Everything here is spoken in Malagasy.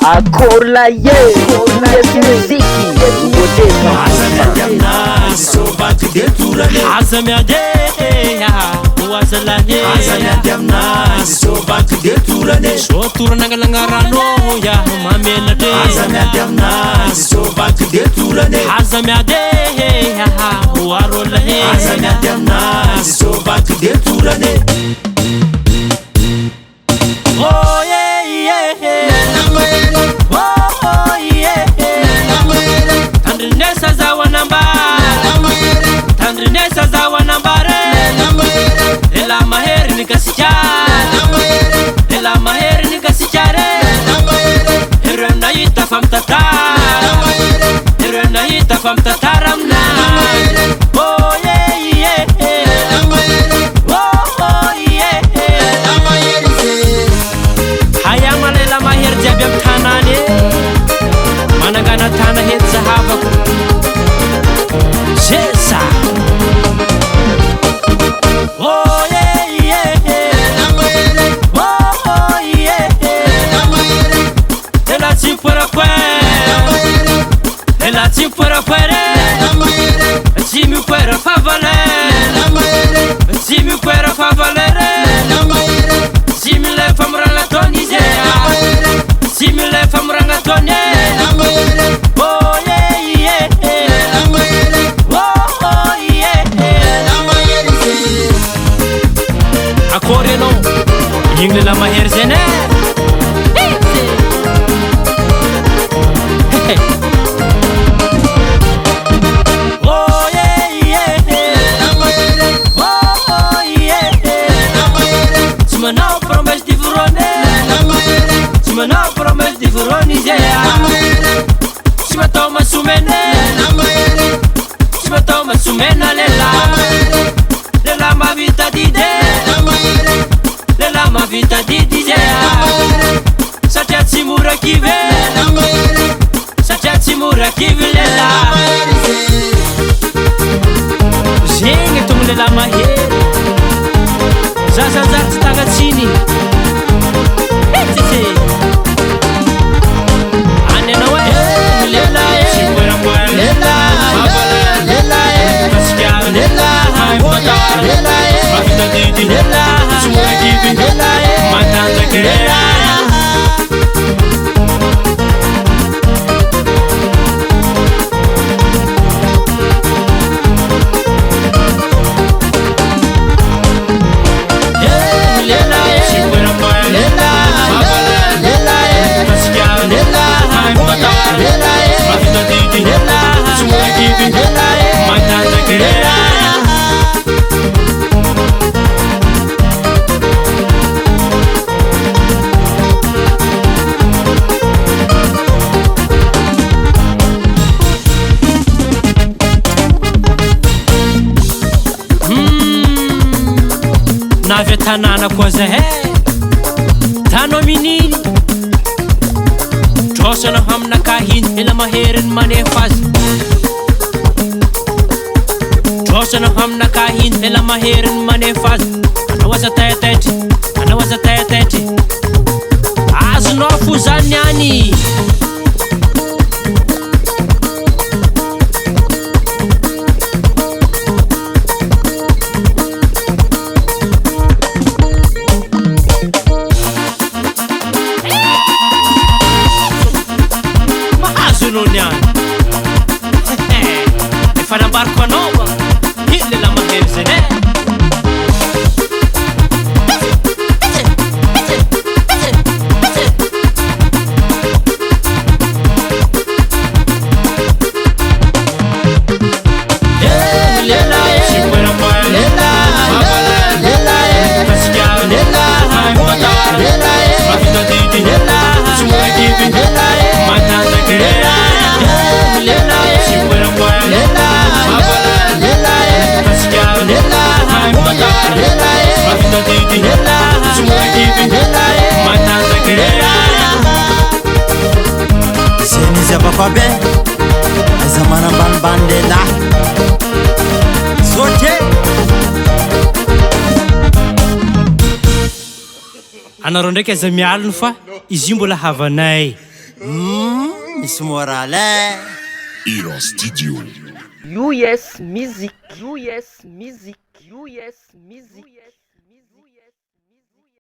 Akorlaye, muziki, Nave tanana koa zahay tano mininy drosana aminakahiny ela maheriny manefa azy drosana aminakahiny ela maheriny manefa azy anao aza taitaitry azonao fo zany niany Barco a nova, ele la maherze ne. Lela aiza manambanimbany lehilahy sotre anareo ndraiky aza mialina fa izy io mbola havanay misy morale Iran Studio. US Music. US Music. US Music.